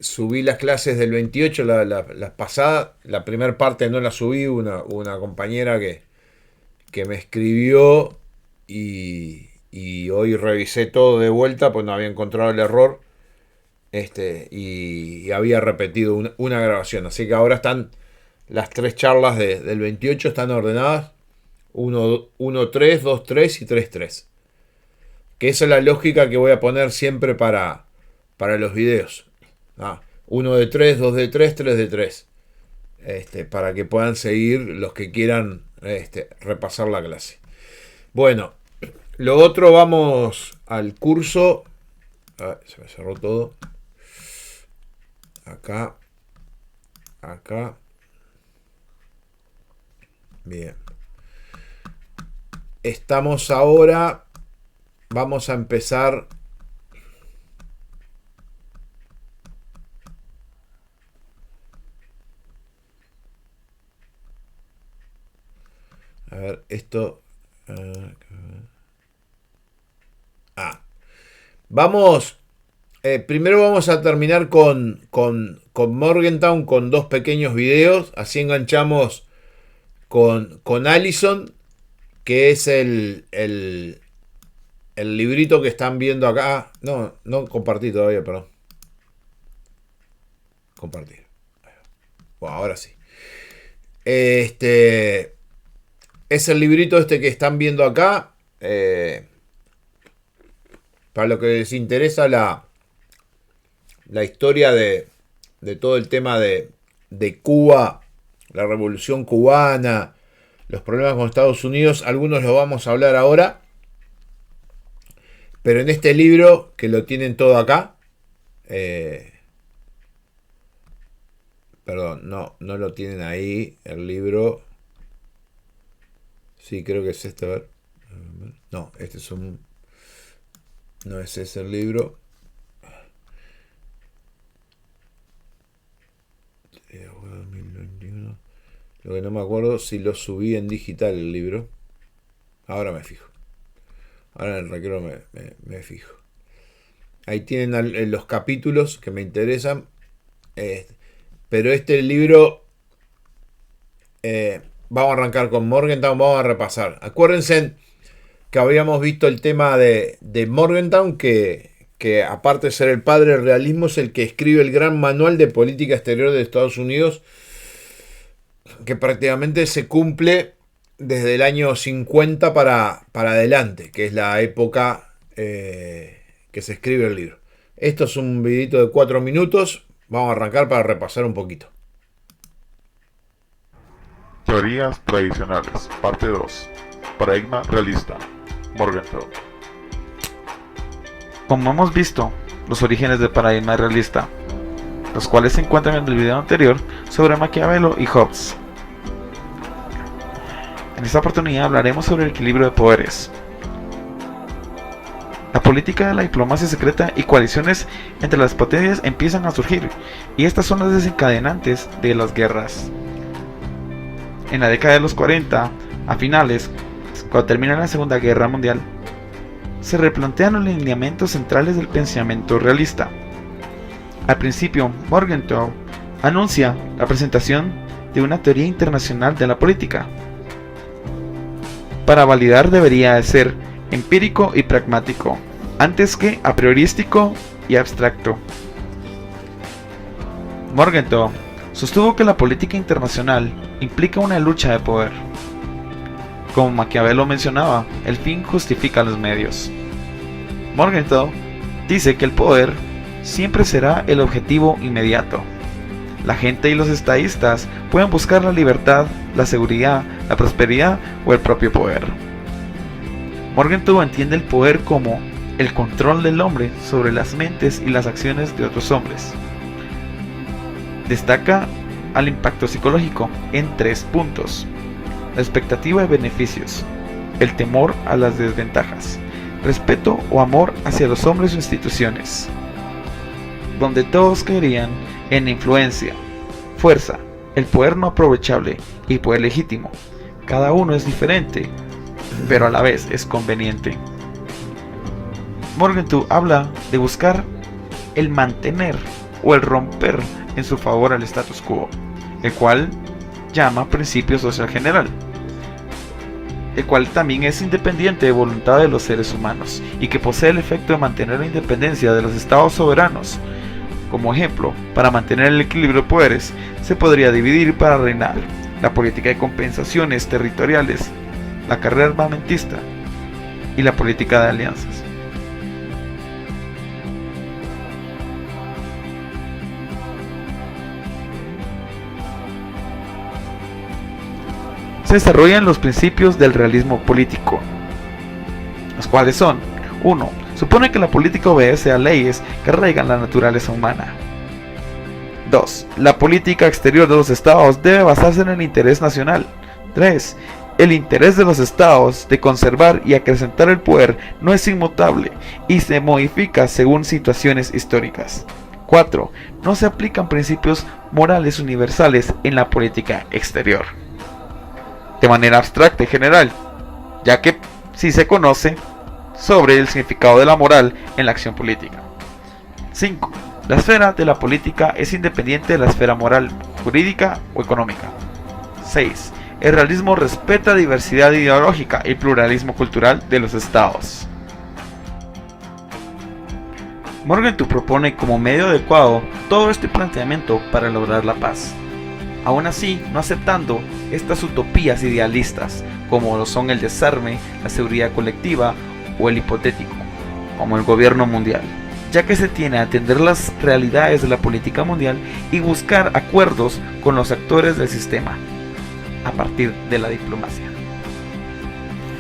subí las clases del 28, las pasadas. La primera parte no la subí, una compañera que me escribió y hoy revisé todo de vuelta, pues no había encontrado el error. Y había repetido una grabación. Así que ahora están las tres charlas del 28, están ordenadas 1-3, 2-3 y 3-3. Que esa es la lógica que voy a poner siempre para los videos. 1 de 3, 2 de 3, 3 de 3. Para que puedan seguir los que quieran repasar la clase. Bueno, lo otro, vamos al curso. Se me cerró todo. Acá. Bien. Estamos ahora. Vamos a empezar. A ver, esto. Vamos. Primero vamos a terminar con Morgenthau, con dos pequeños videos. Así enganchamos con Allison, que es el librito que están viendo acá. No compartí todavía, perdón. Compartir. Bueno, ahora sí. Es el librito que están viendo acá. Para lo que les interesa la historia de todo el tema de Cuba, la revolución cubana, los problemas con Estados Unidos, algunos los vamos a hablar ahora, pero en este libro, que lo tienen todo acá, perdón, no lo tienen ahí, el libro, sí, creo que es este, a ver, no, este es no es ese el libro. Lo que no me acuerdo si lo subí en digital el libro. Ahora me fijo. Ahora en el recreo me fijo. Ahí tienen los capítulos que me interesan. Pero este libro, vamos a arrancar con Morgenthau, vamos a repasar. Acuérdense que habíamos visto el tema de Morgenthau, que aparte de ser el padre del realismo, es el que escribe el gran manual de política exterior de Estados Unidos, que prácticamente se cumple desde el año 50 para adelante, que es la época que se escribe el libro. Esto es un videito de 4 minutos. Vamos a arrancar para repasar un poquito. Teorías tradicionales, parte 2. Paradigma realista, Morgenthau. Como hemos visto, los orígenes del paradigma realista, los cuales se encuentran en el video anterior sobre Maquiavelo y Hobbes. En esta oportunidad hablaremos sobre el equilibrio de poderes, la política de la diplomacia secreta y coaliciones entre las potencias empiezan a surgir, y estas son las desencadenantes de las guerras. En la década de los 40, a finales, cuando termina la Segunda Guerra Mundial, se replantean los lineamientos centrales del pensamiento realista. Al principio, Morgenthau anuncia la presentación de una teoría internacional de la política. Para validar debería de ser empírico y pragmático, antes que a priorístico y abstracto. Morgenthau sostuvo que la política internacional implica una lucha de poder. Como Maquiavelo mencionaba, el fin justifica los medios. Morgenthau dice que el poder siempre será el objetivo inmediato. La gente y los estadistas pueden buscar la libertad, la seguridad, la prosperidad o el propio poder. Morgenthau entiende el poder como el control del hombre sobre las mentes y las acciones de otros hombres. Destaca al impacto psicológico en 3 puntos: la expectativa de beneficios, el temor a las desventajas, respeto o amor hacia los hombres o instituciones, donde todos caerían en influencia, fuerza, el poder no aprovechable y poder legítimo. Cada uno es diferente, pero a la vez es conveniente. Morgenthau habla de buscar el mantener o el romper en su favor al status quo, el cual llama principio social general, el cual también es independiente de voluntad de los seres humanos y que posee el efecto de mantener la independencia de los estados soberanos. Como ejemplo, para mantener el equilibrio de poderes, se podría dividir para reinar la política de compensaciones territoriales, la carrera armamentista y la política de alianzas. Se desarrollan los principios del realismo político, los cuales son: 1. Supone que la política obedece a leyes que arraigan la naturaleza humana. 2. La política exterior de los estados debe basarse en el interés nacional. 3. El interés de los estados de conservar y acrecentar el poder no es inmutable y se modifica según situaciones históricas. 4. No se aplican principios morales universales en la política exterior de manera abstracta y general, ya que sí se conoce sobre el significado de la moral en la acción política. 5. La esfera de la política es independiente de la esfera moral, jurídica o económica. 6. El realismo respeta diversidad ideológica y pluralismo cultural de los estados. Morgenthau propone como medio adecuado todo este planteamiento para lograr la paz, aún así no aceptando estas utopías idealistas como lo son el desarme, la seguridad colectiva o el hipotético, como el gobierno mundial, ya que se tiene a atender las realidades de la política mundial y buscar acuerdos con los actores del sistema a partir de la diplomacia.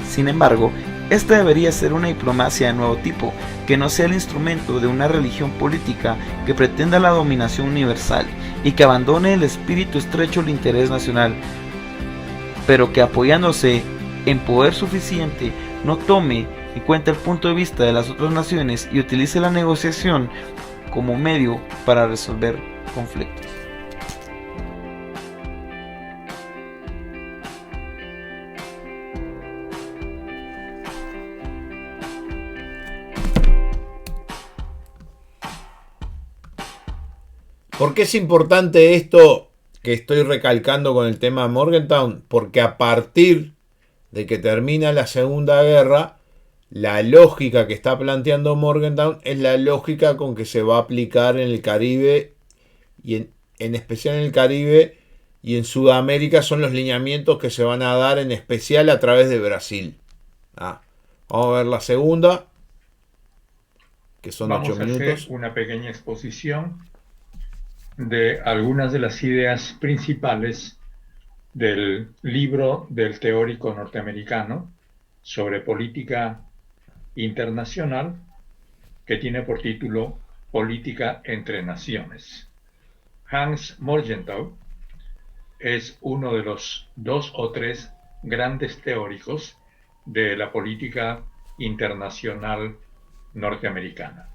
Sin embargo, esta debería ser una diplomacia de nuevo tipo, que no sea el instrumento de una religión política que pretenda la dominación universal y que abandone el espíritu estrecho del interés nacional, pero que apoyándose en poder suficiente no tome en cuenta el punto de vista de las otras naciones y utilice la negociación como medio para resolver conflictos. ¿Por qué es importante esto que estoy recalcando con el tema de Morgenthau? Porque a partir de que termina la Segunda Guerra, la lógica que está planteando Morgenthau es la lógica con que se va a aplicar en el Caribe, y en especial en el Caribe y en Sudamérica son los lineamientos que se van a dar en especial a través de Brasil. Vamos a ver la segunda, que son 8 minutos. Vamos a hacer una pequeña exposición de algunas de las ideas principales del libro del teórico norteamericano sobre política internacional, que tiene por título Política entre Naciones. Hans Morgenthau es uno de los 2 o 3 grandes teóricos de la política internacional norteamericana.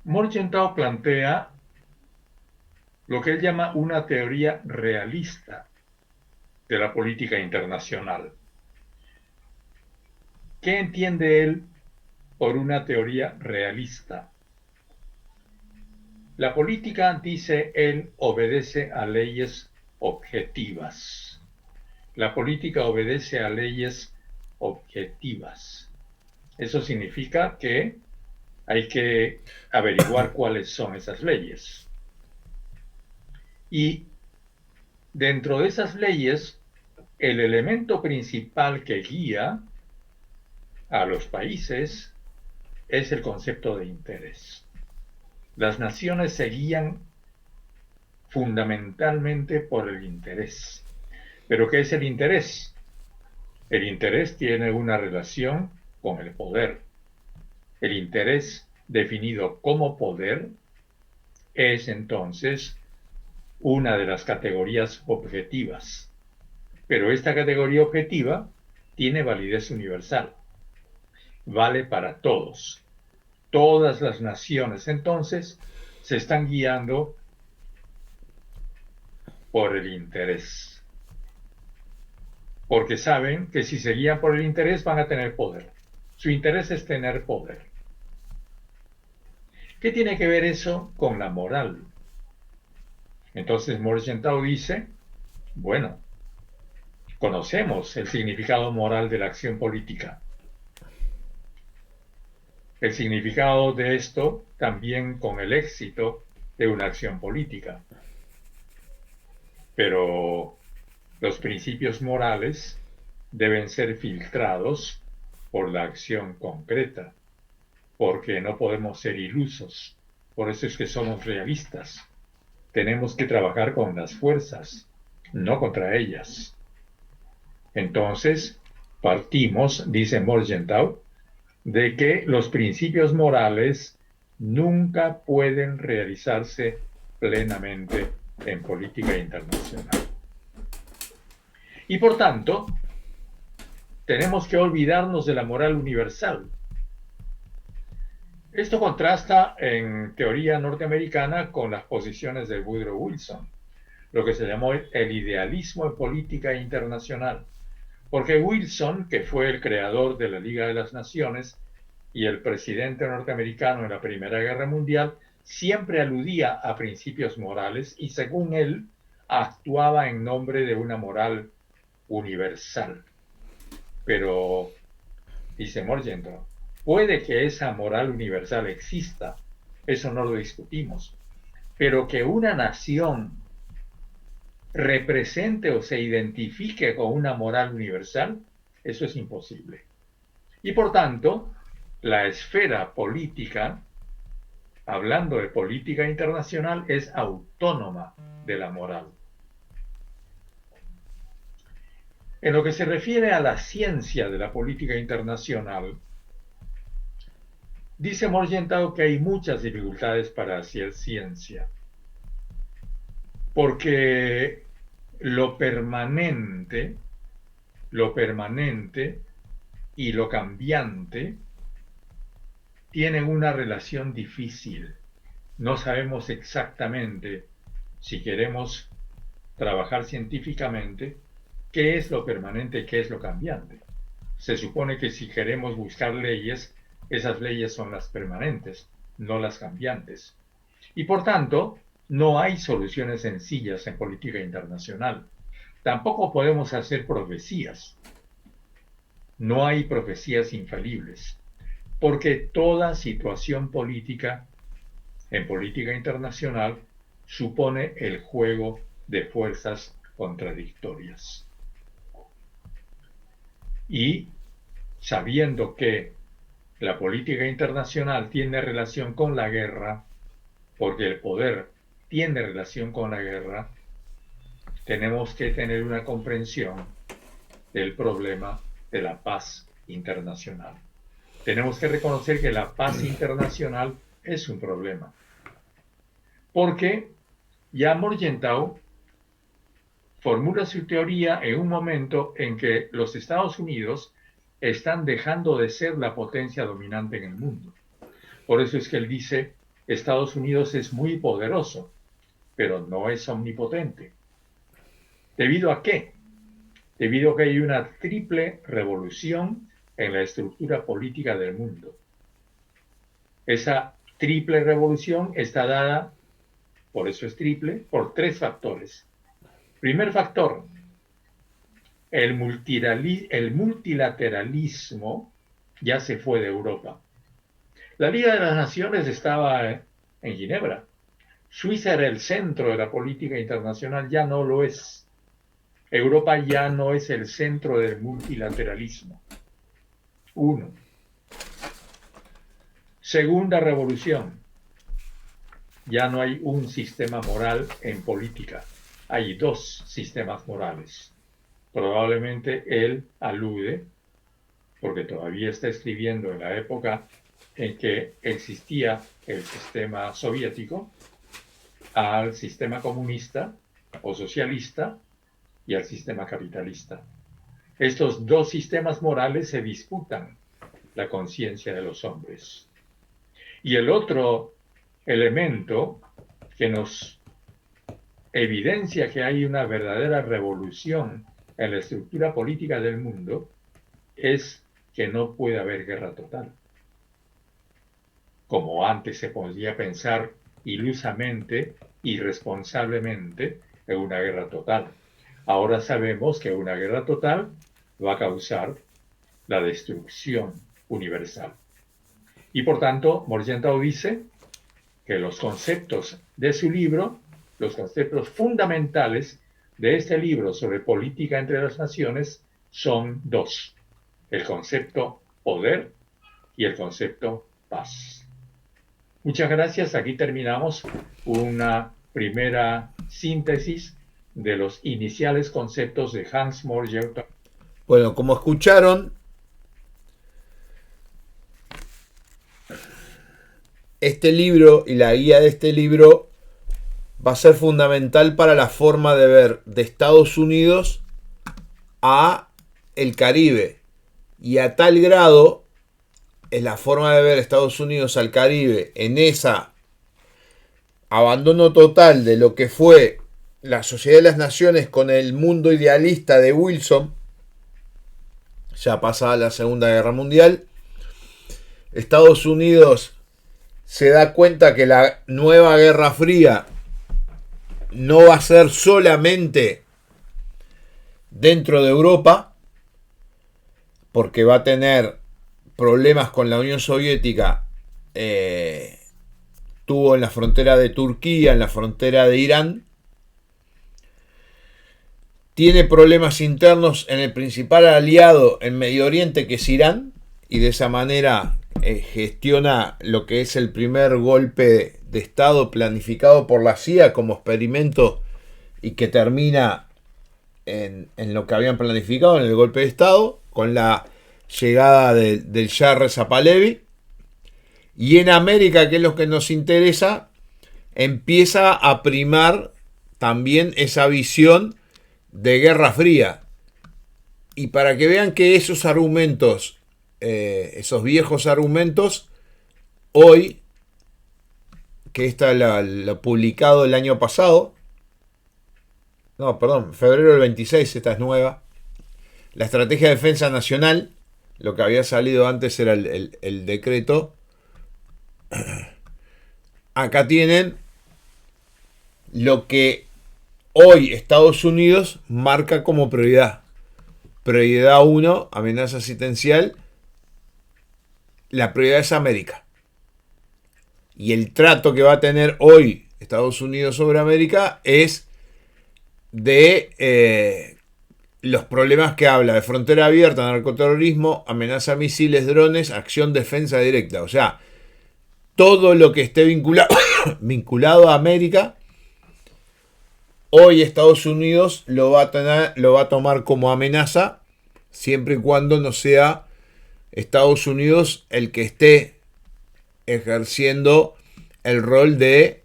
Morgenthau plantea lo que él llama una teoría realista de la política internacional. ¿Qué entiende él por una teoría realista? La política, dice él, obedece a leyes objetivas. La política obedece a leyes objetivas. Eso significa que hay que averiguar cuáles son esas leyes. Y dentro de esas leyes, el elemento principal que guía a los países es el concepto de interés. Las naciones se guían fundamentalmente por el interés. ¿Pero qué es el interés? El interés tiene una relación con el poder. El interés definido como poder es entonces una de las categorías objetivas. Pero esta categoría objetiva tiene validez universal. Vale para todos. Todas las naciones entonces se están guiando por el interés. Porque saben que si se guían por el interés van a tener poder. Su interés es tener poder. ¿Qué tiene que ver eso con la moral? Entonces Morgenthau dice, bueno, conocemos el significado moral de la acción política. El significado de esto también con el éxito de una acción política. Pero los principios morales deben ser filtrados por la acción concreta, porque no podemos ser ilusos. Por eso es que somos realistas. Tenemos que trabajar con las fuerzas, no contra ellas. Entonces, partimos, dice Morgenthau, de que los principios morales nunca pueden realizarse plenamente en política internacional. Y por tanto, tenemos que olvidarnos de la moral universal. Esto contrasta en teoría norteamericana con las posiciones de Woodrow Wilson, lo que se llamó el idealismo en política internacional. Porque Wilson, que fue el creador de la Liga de las Naciones y el presidente norteamericano en la Primera Guerra Mundial, siempre aludía a principios morales y, según él, actuaba en nombre de una moral universal. Pero, dice Morgenthau, puede que esa moral universal exista, eso no lo discutimos, pero que una nación represente o se identifique con una moral universal, eso es imposible. Y por tanto, la esfera política, hablando de política internacional, es autónoma de la moral. En lo que se refiere a la ciencia de la política internacional, dice Morgenthau que hay muchas dificultades para hacer ciencia, porque lo permanente y lo cambiante tienen una relación difícil. No sabemos exactamente, si queremos trabajar científicamente, qué es lo permanente y qué es lo cambiante. Se supone que si queremos buscar leyes, esas leyes son las permanentes, no las cambiantes. Y por tanto, no hay soluciones sencillas en política internacional. Tampoco podemos hacer profecías. No hay profecías infalibles, porque toda situación política en política internacional supone el juego de fuerzas contradictorias. Y sabiendo que la política internacional tiene relación con la guerra, porque el poder tiene relación con la guerra, tenemos que tener una comprensión del problema de la paz internacional. Tenemos que reconocer que la paz internacional es un problema. Porque ya Morgenthau formula su teoría en un momento en que los Estados Unidos están dejando de ser la potencia dominante en el mundo. Por eso es que él dice, Estados Unidos es muy poderoso, pero no es omnipotente. ¿Debido a qué? Debido a que hay una triple revolución en la estructura política del mundo. Esa triple revolución está dada, por eso es triple, por tres factores. Primer factor, el multilateralismo ya se fue de Europa. La Liga de las Naciones estaba en Ginebra. Suiza era el centro de la política internacional, ya no lo es. Europa ya no es el centro del multilateralismo. Uno. Segunda revolución. Ya no hay un sistema moral en política. Hay dos sistemas morales. Probablemente él alude, porque todavía está escribiendo en la época en que existía el sistema soviético, al sistema comunista o socialista y al sistema capitalista. Estos dos sistemas morales se disputan la conciencia de los hombres. Y el otro elemento que nos evidencia que hay una verdadera revolución en la estructura política del mundo es que no puede haber guerra total. como antes se podía pensar ilusamente, irresponsablemente, en una guerra total. Ahora sabemos que una guerra total va a causar la destrucción universal. Y por tanto, Morgenthau dice que los conceptos de su libro, los conceptos fundamentales de este libro sobre política entre las naciones son dos: el concepto poder y el concepto paz. Muchas gracias. Aquí terminamos una primera síntesis de los iniciales conceptos de Hans Morgenthau. Bueno, como escucharon, este libro y la guía de este libro va a ser fundamental para la forma de ver de Estados Unidos a el Caribe. Y a tal grado es la forma de ver Estados Unidos al Caribe en esa abandono total de lo que fue la Sociedad de las Naciones con el mundo idealista de Wilson, ya pasada la Segunda Guerra Mundial. Estados Unidos se da cuenta que la nueva Guerra Fría no va a ser solamente dentro de Europa, porque va a tener problemas con la Unión Soviética. Tuvo en la frontera de Turquía, en la frontera de Irán. Tiene problemas internos en el principal aliado en Medio Oriente, que es Irán, y de esa manera gestiona lo que es el primer golpe de Estado planificado por la CIA como experimento y que termina en lo que habían planificado, en el golpe de Estado, con la llegada del Shah Reza Pahlavi. Y en América, que es lo que nos interesa, empieza a primar también esa visión de Guerra Fría. Y para que vean que esos argumentos, esos viejos argumentos, hoy, que está lo publicado el año pasado, no, perdón, febrero del 26, esta es nueva, la Estrategia de Defensa Nacional, lo que había salido antes era el decreto. Acá tienen lo que hoy Estados Unidos marca como prioridad. Prioridad 1, amenaza asistencial. La prioridad es América. Y el trato que va a tener hoy Estados Unidos sobre América es de los problemas que habla de frontera abierta, narcoterrorismo, amenaza misiles, drones, acción defensa directa. O sea, todo lo que esté vinculado a América, hoy Estados Unidos lo va a tomar como amenaza, siempre y cuando no sea Estados Unidos el que esté ejerciendo el rol de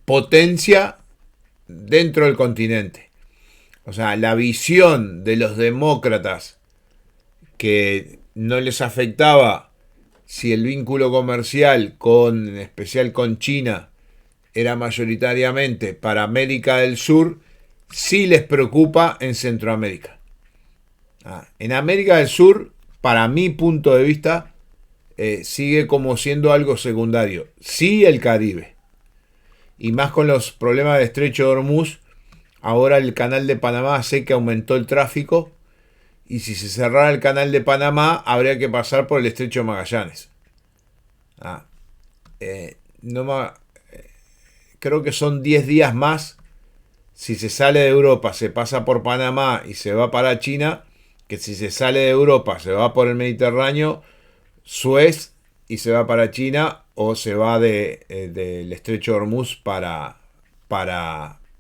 potencia dentro del continente. O sea, la visión de los demócratas, que no les afectaba si el vínculo comercial, en especial con China, era mayoritariamente para América del Sur, sí les preocupa en Centroamérica. En América del Sur, para mi punto de vista, sigue como siendo algo secundario. Sí, el Caribe. Y más con los problemas de Estrecho de Hormuz. Ahora el canal de Panamá, sé que aumentó el tráfico. Y si se cerrara el canal de Panamá, habría que pasar por el Estrecho de Magallanes. Creo que son 10 días más. Si se sale de Europa, se pasa por Panamá y se va para China, que si se sale de Europa, se va por el Mediterráneo, Suez, y se va para China, o se va del Estrecho de Hormuz para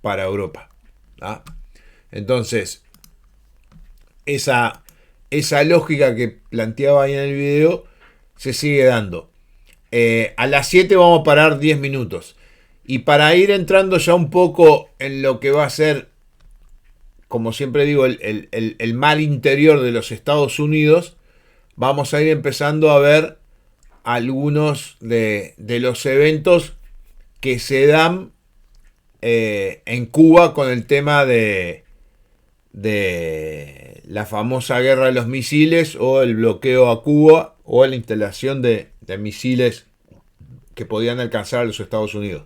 Europa. Entonces, esa lógica que planteaba ahí en el video se sigue dando. A las 7 vamos a parar 10 minutos. Y para ir entrando ya un poco en lo que va a ser, como siempre digo, el mar interior de los Estados Unidos, vamos a ir empezando a ver algunos de los eventos que se dan en Cuba con el tema de la famosa guerra de los misiles, o el bloqueo a Cuba, o la instalación de misiles que podían alcanzar a los Estados Unidos.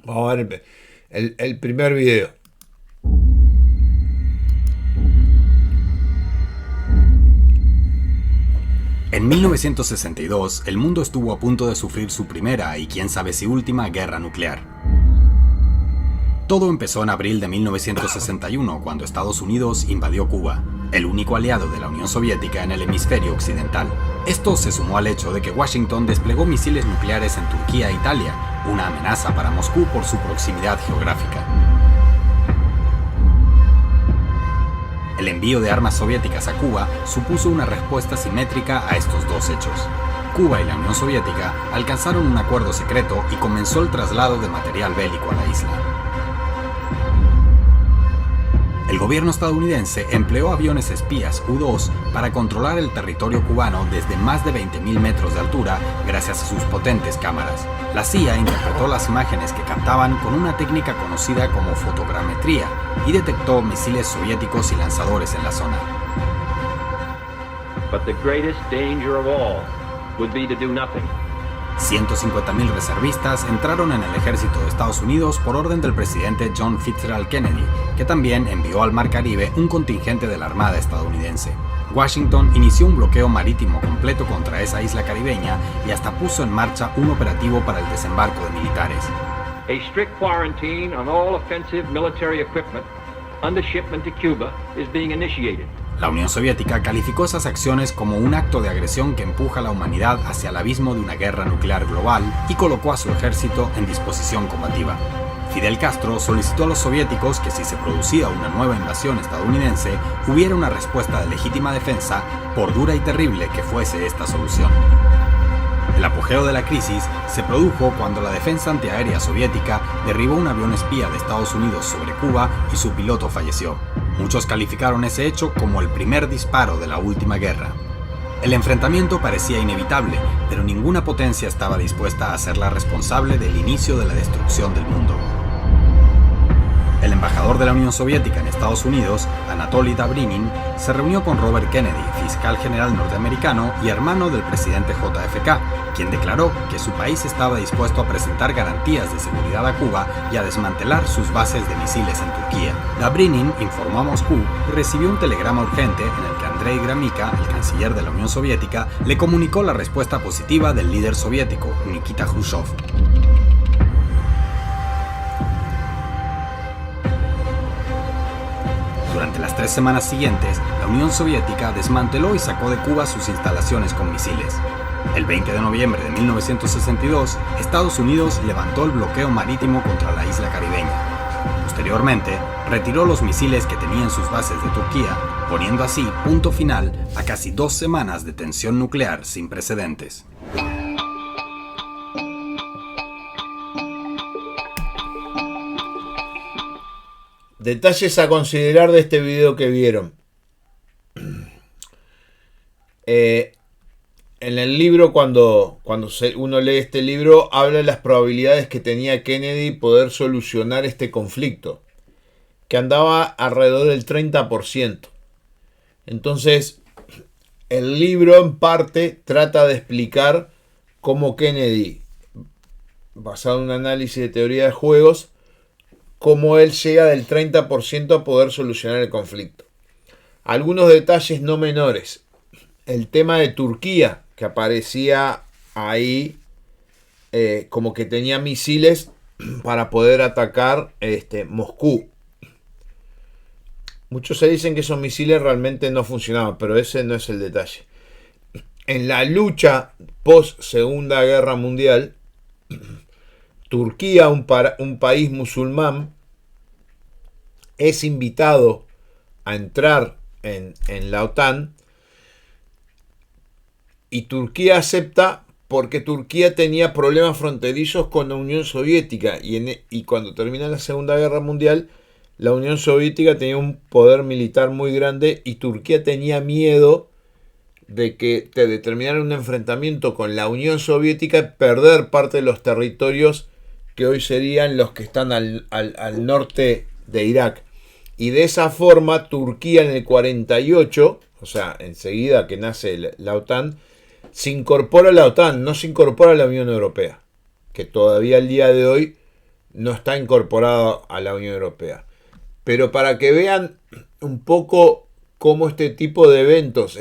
Vamos a ver el primer video. En 1962, el mundo estuvo a punto de sufrir su primera y quién sabe si última guerra nuclear. Todo empezó en abril de 1961, cuando Estados Unidos invadió Cuba, el único aliado de la Unión Soviética en el hemisferio occidental. Esto se sumó al hecho de que Washington desplegó misiles nucleares en Turquía e Italia, una amenaza para Moscú por su proximidad geográfica. El envío de armas soviéticas a Cuba supuso una respuesta simétrica a estos dos hechos. Cuba y la Unión Soviética alcanzaron un acuerdo secreto y comenzó el traslado de material bélico a la isla. El gobierno estadounidense empleó aviones espías U-2 para controlar el territorio cubano desde más de 20.000 metros de altura gracias a sus potentes cámaras. La CIA interpretó las imágenes que captaban con una técnica conocida como fotogrametría y detectó misiles soviéticos y lanzadores en la zona. But the greatest danger of all would be to do nothing. 150.000 reservistas entraron en el ejército de Estados Unidos por orden del presidente John Fitzgerald Kennedy, que también envió al Mar Caribe un contingente de la Armada estadounidense. Washington inició un bloqueo marítimo completo contra esa isla caribeña y hasta puso en marcha un operativo para el desembarco de militares. A strict quarantine on all offensive military equipment under shipment to Cuba is being initiated. La Unión Soviética calificó esas acciones como un acto de agresión que empuja a la humanidad hacia el abismo de una guerra nuclear global y colocó a su ejército en disposición combativa. Fidel Castro solicitó a los soviéticos que si se producía una nueva invasión estadounidense, hubiera una respuesta de legítima defensa, por dura y terrible que fuese esta solución. El apogeo de la crisis se produjo cuando la defensa antiaérea soviética derribó un avión espía de Estados Unidos sobre Cuba y su piloto falleció. Muchos calificaron ese hecho como el primer disparo de la última guerra. El enfrentamiento parecía inevitable, pero ninguna potencia estaba dispuesta a hacerla responsable del inicio de la destrucción del mundo. El embajador de la Unión Soviética en Estados Unidos, Anatoly Dobrinin, se reunió con Robert Kennedy, fiscal general norteamericano y hermano del presidente JFK, quien declaró que su país estaba dispuesto a presentar garantías de seguridad a Cuba y a desmantelar sus bases de misiles en Turquía. Dobrinin informó a Moscú y recibió un telegrama urgente en el que Andrei Gromyko, el canciller de la Unión Soviética, le comunicó la respuesta positiva del líder soviético, Nikita Khrushchev. Durante las 3 semanas siguientes, la Unión Soviética desmanteló y sacó de Cuba sus instalaciones con misiles. El 20 de noviembre de 1962, Estados Unidos levantó el bloqueo marítimo contra la isla caribeña. Posteriormente, retiró los misiles que tenía en sus bases de Turquía, poniendo así punto final a casi 2 semanas de tensión nuclear sin precedentes. Detalles a considerar de este video que vieron. En el libro, cuando uno lee este libro, habla de las probabilidades que tenía Kennedy poder solucionar este conflicto, que andaba alrededor del 30%. Entonces, el libro en parte trata de explicar cómo Kennedy, basado en un análisis de teoría de juegos, cómo él llega del 30% a poder solucionar el conflicto. Algunos detalles no menores. El tema de Turquía, que aparecía ahí como que tenía misiles para poder atacar Moscú. Muchos se dicen que esos misiles realmente no funcionaban, pero ese no es el detalle. En la lucha post Segunda Guerra Mundial, Turquía, un país musulmán, es invitado a entrar en la OTAN y Turquía acepta porque Turquía tenía problemas fronterizos con la Unión Soviética y cuando termina la Segunda Guerra Mundial, la Unión Soviética tenía un poder militar muy grande y Turquía tenía miedo de que de terminar un enfrentamiento con la Unión Soviética y perder parte de los territorios que hoy serían los que están al norte de Irak. Y de esa forma Turquía en el 48, o sea, enseguida que nace la OTAN, se incorpora a la OTAN, no se incorpora a la Unión Europea, que todavía al día de hoy no está incorporado a la Unión Europea. Pero para que vean un poco cómo este tipo de eventos,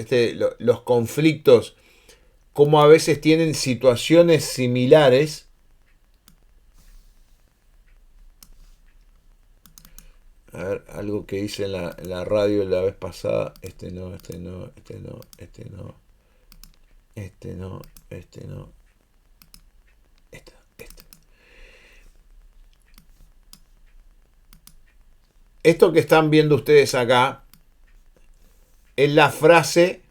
los conflictos, cómo a veces tienen situaciones similares. A ver, algo que hice en la radio la vez pasada. Este no. Esto que están viendo ustedes acá es la frase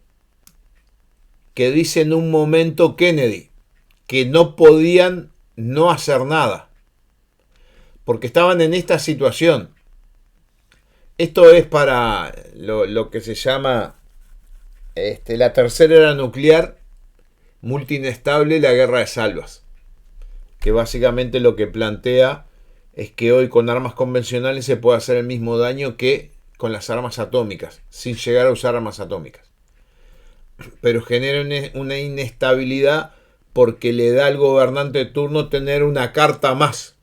que dice en un momento Kennedy, que no podían no hacer nada, porque estaban en esta situación. Esto es para lo que se llama la tercera era nuclear multiinestable, la guerra de salvas, que básicamente lo que plantea es que hoy con armas convencionales se puede hacer el mismo daño que con las armas atómicas, sin llegar a usar armas atómicas. Pero genera una inestabilidad porque le da al gobernante de turno tener una carta más,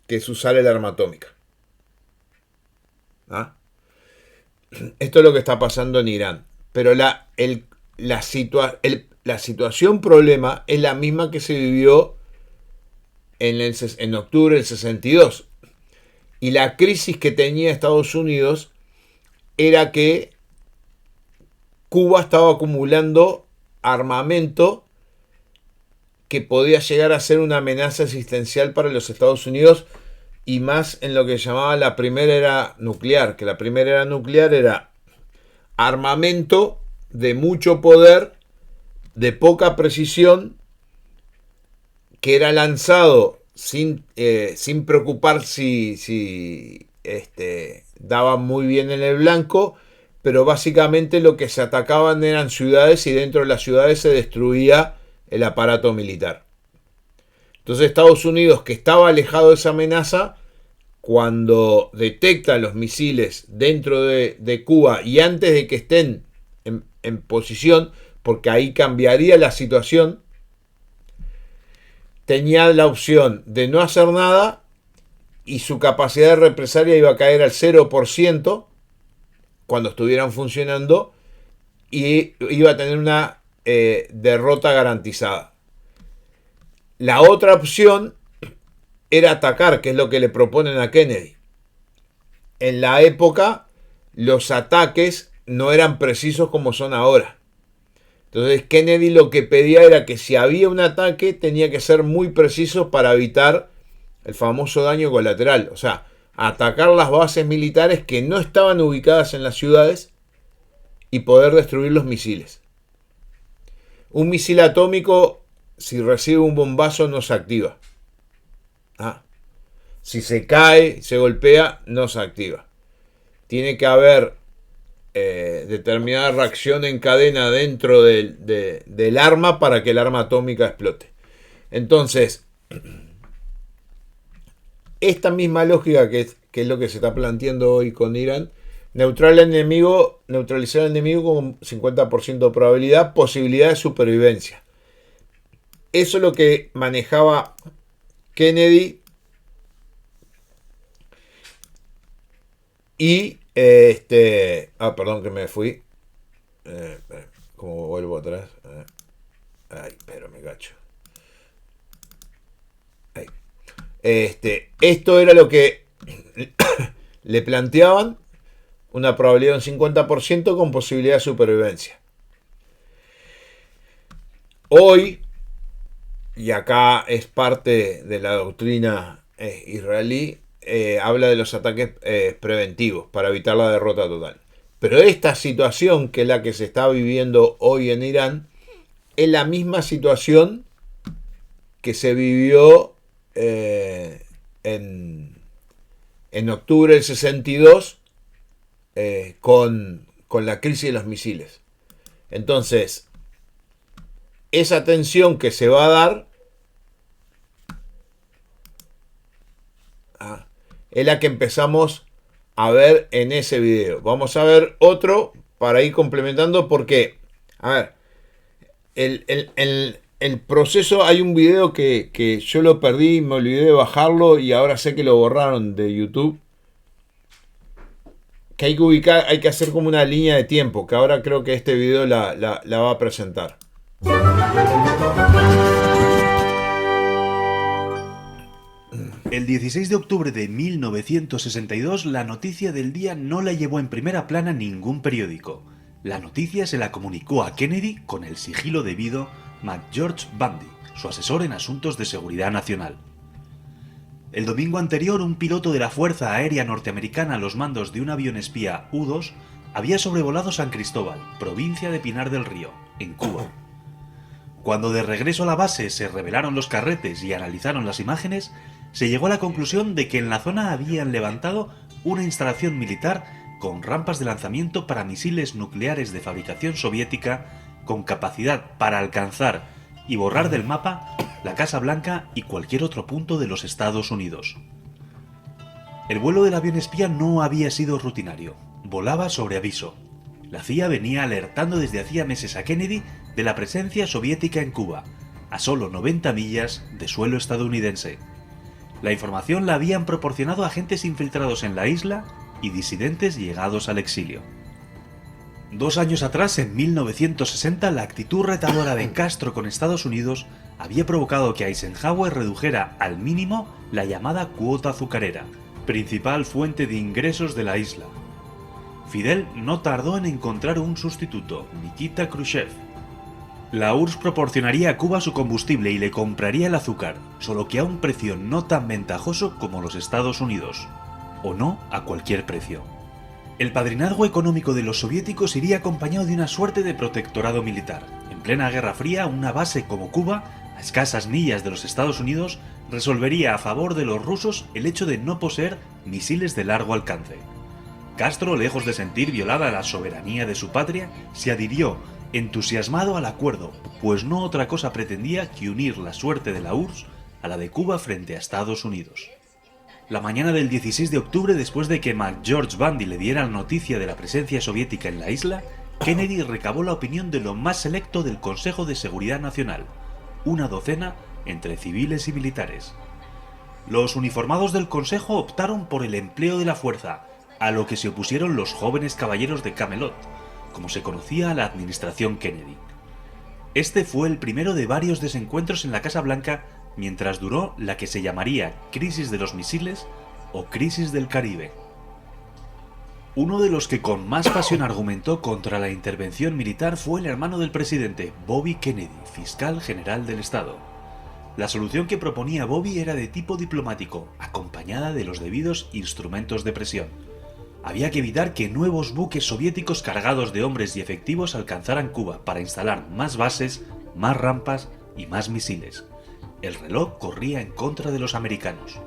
que es usar el arma atómica. ¿Ah? Esto es lo que está pasando en Irán. Pero la situación problema es la misma que se vivió en octubre del 62. Y la crisis que tenía Estados Unidos era que Cuba estaba acumulando armamento que podía llegar a ser una amenaza existencial para los Estados Unidos, y más en lo que llamaba la primera era nuclear, que la primera era nuclear era armamento de mucho poder, de poca precisión, que era lanzado sin preocupar si daba muy bien en el blanco, pero básicamente lo que se atacaban eran ciudades y dentro de las ciudades se destruía el aparato militar. Entonces Estados Unidos, que estaba alejado de esa amenaza, cuando detecta los misiles dentro de Cuba y antes de que estén en posición, porque ahí cambiaría la situación, tenía la opción de no hacer nada y su capacidad de represalia iba a caer al 0% cuando estuvieran funcionando y iba a tener una derrota garantizada. La otra opción era atacar, que es lo que le proponen a Kennedy. En la época los ataques no eran precisos como son ahora. Entonces Kennedy lo que pedía era que si había un ataque tenía que ser muy preciso para evitar el famoso daño colateral. O sea, atacar las bases militares que no estaban ubicadas en las ciudades y poder destruir los misiles. Un misil atómico, si recibe un bombazo, no se activa. Si se cae, se golpea, no se activa. Tiene que haber determinada reacción en cadena dentro del arma para que el arma atómica explote. Entonces, esta misma lógica que es lo que se está planteando hoy con Irán, neutralizar al enemigo con 50% de probabilidad, posibilidad de supervivencia. Eso es lo que manejaba Kennedy. Y perdón que me fui. ¿Cómo vuelvo atrás? Ay, pero me cacho. Ahí. Esto era lo que le planteaban, una probabilidad de un 50% con posibilidad de supervivencia. Hoy, y acá es parte de la doctrina israelí, habla de los ataques preventivos para evitar la derrota total. Pero esta situación, que es la que se está viviendo hoy en Irán, es la misma situación que se vivió en octubre del 62 con la crisis de los misiles. Entonces, esa tensión que se va a dar es la que empezamos a ver en ese video. Vamos a ver otro para ir complementando, porque, a ver, el proceso, hay un video que yo lo perdí, me olvidé de bajarlo y ahora sé que lo borraron de YouTube. Que hay que ubicar, hay que hacer como una línea de tiempo, que ahora creo que este video la va a presentar. El 16 de octubre de 1962, la noticia del día no la llevó en primera plana ningún periódico. La noticia se la comunicó a Kennedy con el sigilo debido McGeorge Bundy, su asesor en asuntos de seguridad nacional. El domingo anterior, un piloto de la Fuerza Aérea Norteamericana a los mandos de un avión espía U-2 había sobrevolado San Cristóbal, provincia de Pinar del Río, en Cuba. Cuando de regreso a la base se revelaron los carretes y analizaron las imágenes, se llegó a la conclusión de que en la zona habían levantado una instalación militar con rampas de lanzamiento para misiles nucleares de fabricación soviética con capacidad para alcanzar y borrar del mapa la Casa Blanca y cualquier otro punto de los Estados Unidos. El vuelo del avión espía no había sido rutinario, volaba sobre aviso. La CIA venía alertando desde hacía meses a Kennedy de la presencia soviética en Cuba, a solo 90 millas de suelo estadounidense. La información la habían proporcionado agentes infiltrados en la isla y disidentes llegados al exilio. 2 años atrás, en 1960, la actitud retadora de Castro con Estados Unidos había provocado que Eisenhower redujera al mínimo la llamada cuota azucarera, principal fuente de ingresos de la isla. Fidel no tardó en encontrar un sustituto, Nikita Khrushchev. La URSS proporcionaría a Cuba su combustible y le compraría el azúcar, solo que a un precio no tan ventajoso como los Estados Unidos, o no a cualquier precio. El padrinazgo económico de los soviéticos iría acompañado de una suerte de protectorado militar. En plena Guerra Fría, una base como Cuba, a escasas millas de los Estados Unidos, resolvería a favor de los rusos el hecho de no poseer misiles de largo alcance. Castro, lejos de sentir violada la soberanía de su patria, se adhirió entusiasmado al acuerdo, pues no otra cosa pretendía que unir la suerte de la URSS a la de Cuba frente a Estados Unidos. La mañana del 16 de octubre, después de que McGeorge Bundy le diera la noticia de la presencia soviética en la isla, Kennedy recabó la opinión de lo más selecto del Consejo de Seguridad Nacional, una docena entre civiles y militares. Los uniformados del Consejo optaron por el empleo de la fuerza, a lo que se opusieron los jóvenes caballeros de Camelot, como se conocía a la administración Kennedy. Este fue el primero de varios desencuentros en la Casa Blanca mientras duró la que se llamaría Crisis de los Misiles o Crisis del Caribe. Uno de los que con más pasión argumentó contra la intervención militar fue el hermano del presidente, Bobby Kennedy, fiscal general del Estado. La solución que proponía Bobby era de tipo diplomático, acompañada de los debidos instrumentos de presión. Había que evitar que nuevos buques soviéticos cargados de hombres y efectivos alcanzaran Cuba para instalar más bases, más rampas y más misiles. El reloj corría en contra de los americanos.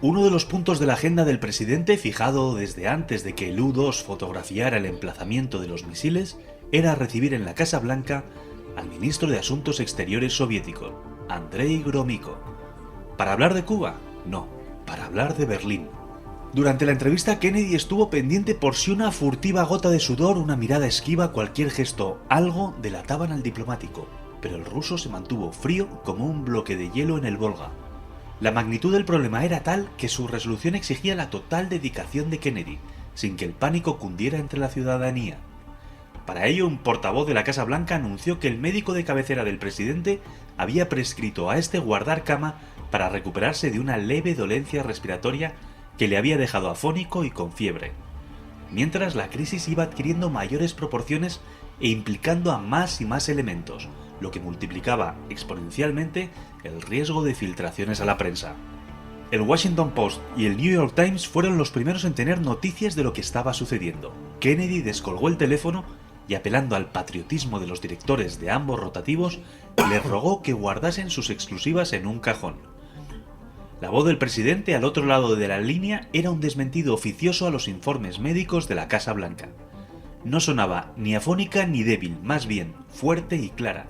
Uno de los puntos de la agenda del presidente, fijado desde antes de que el U-2 fotografiara el emplazamiento de los misiles, era recibir en la Casa Blanca al ministro de Asuntos Exteriores soviético, Andrei Gromyko. ¿Para hablar de Cuba? No, para hablar de Berlín. Durante la entrevista, Kennedy estuvo pendiente por si una furtiva gota de sudor, una mirada esquiva, cualquier gesto, algo delataban al diplomático, pero el ruso se mantuvo frío como un bloque de hielo en el Volga. La magnitud del problema era tal que su resolución exigía la total dedicación de Kennedy, sin que el pánico cundiera entre la ciudadanía. Para ello, un portavoz de la Casa Blanca anunció que el médico de cabecera del presidente había prescrito a este guardar cama para recuperarse de una leve dolencia respiratoria que le había dejado afónico y con fiebre. Mientras, la crisis iba adquiriendo mayores proporciones e implicando a más y más elementos, lo que multiplicaba exponencialmente el riesgo de filtraciones a la prensa. El Washington Post y el New York Times fueron los primeros en tener noticias de lo que estaba sucediendo. Kennedy descolgó el teléfono y, apelando al patriotismo de los directores de ambos rotativos, les rogó que guardasen sus exclusivas en un cajón. La voz del presidente al otro lado de la línea era un desmentido oficioso a los informes médicos de la Casa Blanca. No sonaba ni afónica ni débil, más bien fuerte y clara,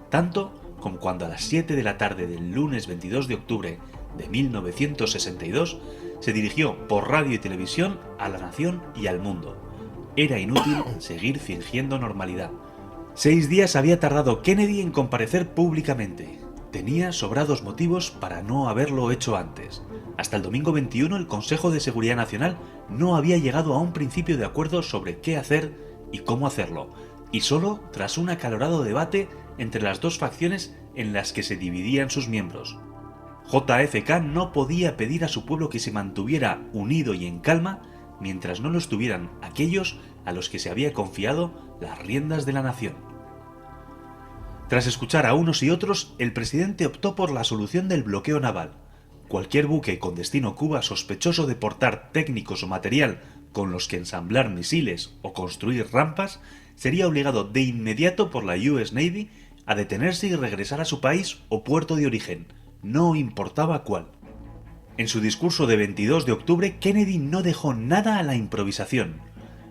tanto como cuando a las 7 de la tarde del lunes 22 de octubre de 1962 se dirigió por radio y televisión a la nación y al mundo. Era inútil seguir fingiendo normalidad. 6 días había tardado Kennedy en comparecer públicamente. Tenía sobrados motivos para no haberlo hecho antes. Hasta el domingo 21 el Consejo de Seguridad Nacional no había llegado a un principio de acuerdo sobre qué hacer y cómo hacerlo, y solo tras un acalorado debate entre las dos facciones en las que se dividían sus miembros. JFK no podía pedir a su pueblo que se mantuviera unido y en calma mientras no lo estuvieran aquellos a los que se había confiado las riendas de la nación. Tras escuchar a unos y otros, el presidente optó por la solución del bloqueo naval. Cualquier buque con destino Cuba sospechoso de portar técnicos o material con los que ensamblar misiles o construir rampas sería obligado de inmediato por la US Navy a detenerse y regresar a su país o puerto de origen, no importaba cuál. En su discurso de 22 de octubre, Kennedy no dejó nada a la improvisación.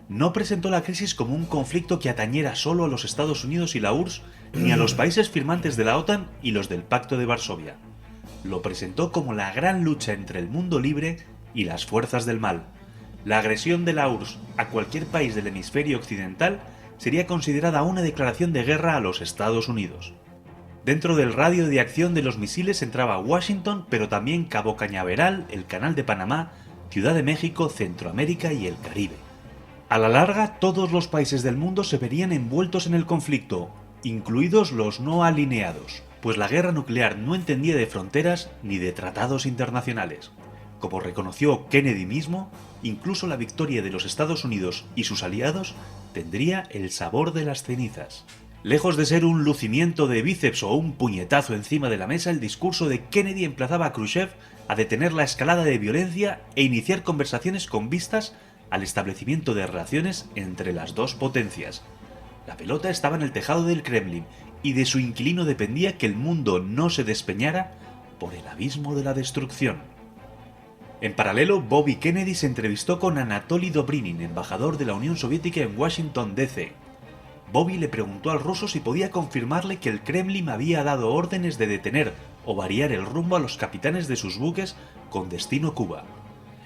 No presentó la crisis como un conflicto que atañera solo a los Estados Unidos y la URSS, ni a los países firmantes de la OTAN y los del Pacto de Varsovia. Lo presentó como la gran lucha entre el mundo libre y las fuerzas del mal. La agresión de la URSS a cualquier país del hemisferio occidental sería considerada una declaración de guerra a los Estados Unidos. Dentro del radio de acción de los misiles entraba Washington, pero también Cabo Cañaveral, el Canal de Panamá, Ciudad de México, Centroamérica y el Caribe. A la larga, todos los países del mundo se verían envueltos en el conflicto, incluidos los no alineados, pues la guerra nuclear no entendía de fronteras ni de tratados internacionales. Como reconoció Kennedy mismo, incluso la victoria de los Estados Unidos y sus aliados tendría el sabor de las cenizas. Lejos de ser un lucimiento de bíceps o un puñetazo encima de la mesa, el discurso de Kennedy emplazaba a Khrushchev a detener la escalada de violencia e iniciar conversaciones con vistas al establecimiento de relaciones entre las dos potencias. La pelota estaba en el tejado del Kremlin y de su inquilino dependía que el mundo no se despeñara por el abismo de la destrucción. En paralelo, Bobby Kennedy se entrevistó con Anatoly Dobrinin, embajador de la Unión Soviética en Washington, D.C. Bobby le preguntó al ruso si podía confirmarle que el Kremlin había dado órdenes de detener o variar el rumbo a los capitanes de sus buques con destino Cuba.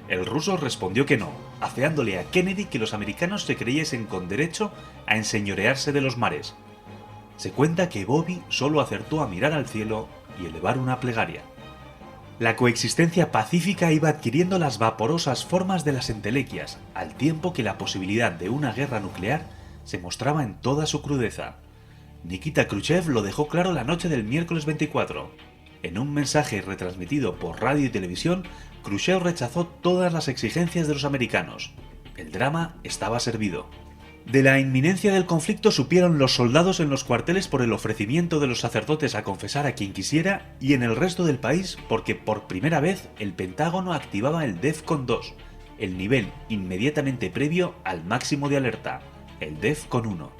El ruso respondió que no, afeándole a Kennedy que los americanos se creyesen con derecho a enseñorearse de los mares. Se cuenta que Bobby solo acertó a mirar al cielo y elevar una plegaria. La coexistencia pacífica iba adquiriendo las vaporosas formas de las entelequias, al tiempo que la posibilidad de una guerra nuclear se mostraba en toda su crudeza. Nikita Khrushchev lo dejó claro la noche del miércoles 24. En un mensaje retransmitido por radio y televisión, Khrushchev rechazó todas las exigencias de los americanos. El drama estaba servido. De la inminencia del conflicto supieron los soldados en los cuarteles por el ofrecimiento de los sacerdotes a confesar a quien quisiera y en el resto del país porque por primera vez el Pentágono activaba el DEFCON 2, el nivel inmediatamente previo al máximo de alerta, el DEFCON 1.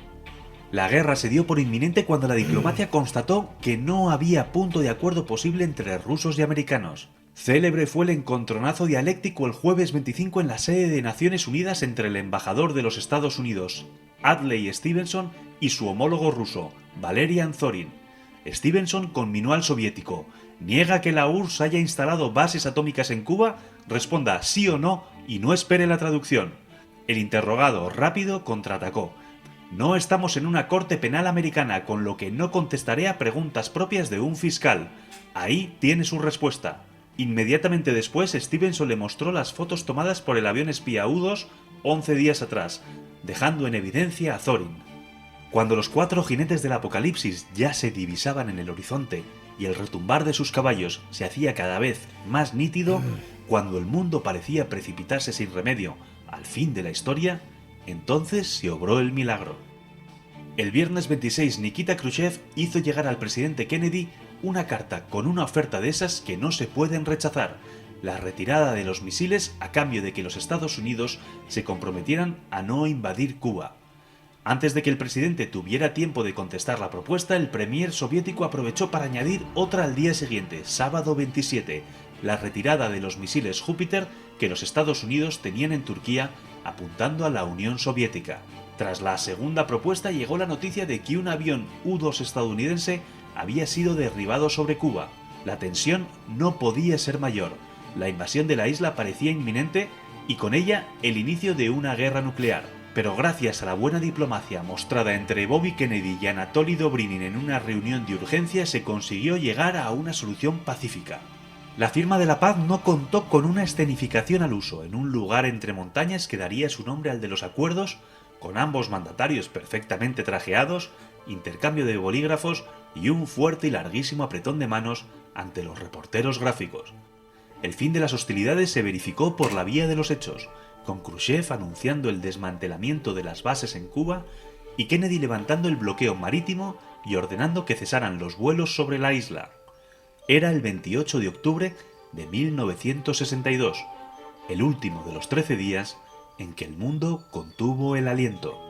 La guerra se dio por inminente cuando la diplomacia constató que no había punto de acuerdo posible entre rusos y americanos. Célebre fue el encontronazo dialéctico el jueves 25 en la sede de Naciones Unidas entre el embajador de los Estados Unidos, Adlai Stevenson, y su homólogo ruso, Valerian Zorin. Stevenson conminó al soviético: ¿niega que la URSS haya instalado bases atómicas en Cuba? Responda sí o no y no espere la traducción. El interrogado rápido contraatacó: no estamos en una corte penal americana, con lo que no contestaré a preguntas propias de un fiscal. Ahí tiene su respuesta. Inmediatamente después, Stevenson le mostró las fotos tomadas por el avión espía U-2 11 días atrás, dejando en evidencia a Zorin. Cuando los 4 jinetes del apocalipsis ya se divisaban en el horizonte y el retumbar de sus caballos se hacía cada vez más nítido, cuando el mundo parecía precipitarse sin remedio al fin de la historia, entonces se obró el milagro. El viernes 26, Nikita Khrushchev hizo llegar al presidente Kennedy una carta con una oferta de esas que no se pueden rechazar: la retirada de los misiles a cambio de que los Estados Unidos se comprometieran a no invadir Cuba. Antes de que el presidente tuviera tiempo de contestar la propuesta, el premier soviético aprovechó para añadir otra al día siguiente, sábado 27, la retirada de los misiles Júpiter que los Estados Unidos tenían en Turquía apuntando a la Unión Soviética. Tras la segunda propuesta llegó la noticia de que un avión U-2 estadounidense había sido derribado sobre Cuba. La tensión no podía ser mayor. La invasión de la isla parecía inminente y con ella el inicio de una guerra nuclear. pero gracias a la buena diplomacia mostrada entre Bobby Kennedy y Anatoly Dobrinin en una reunión de urgencia se consiguió llegar a una solución pacífica. La firma de la paz no contó con una escenificación al uso, en un lugar entre montañas que daría su nombre al de los acuerdos, con ambos mandatarios perfectamente trajeados, intercambio de bolígrafos y un fuerte y larguísimo apretón de manos ante los reporteros gráficos. El fin de las hostilidades se verificó por la vía de los hechos, con Khrushchev anunciando el desmantelamiento de las bases en Cuba y Kennedy levantando el bloqueo marítimo y ordenando que cesaran los vuelos sobre la isla. Era el 28 de octubre de 1962, el último de los 13 días en que el mundo contuvo el aliento.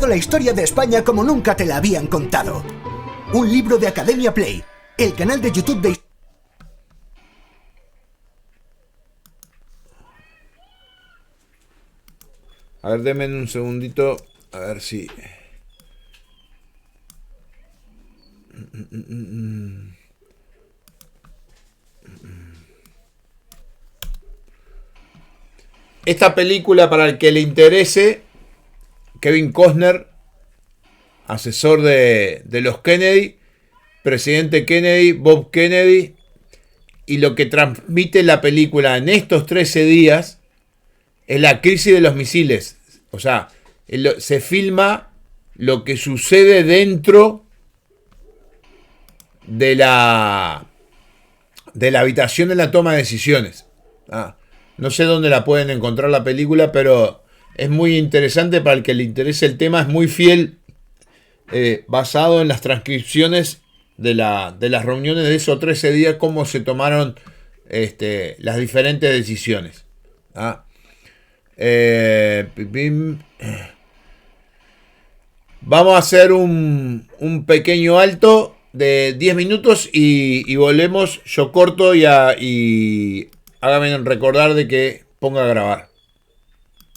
La historia de España como nunca te la habían contado. Un libro de Academia Play, el canal de YouTube de... A ver, denme un segundito. A ver si... Esta película, para el que le interese, Kevin Costner, asesor de los Kennedy, presidente Kennedy, Bob Kennedy, y lo que transmite la película en estos 13 días es la crisis de los misiles. O sea, se filma lo que sucede dentro de la habitación de la toma de decisiones. No sé dónde la pueden encontrar la película, pero es muy interesante para el que le interese el tema. Es muy fiel, basado en las transcripciones de las reuniones de esos 13 días, cómo se tomaron las diferentes decisiones. Vamos a hacer un pequeño alto de 10 minutos y volvemos. Yo corto y hágame recordar de que ponga a grabar.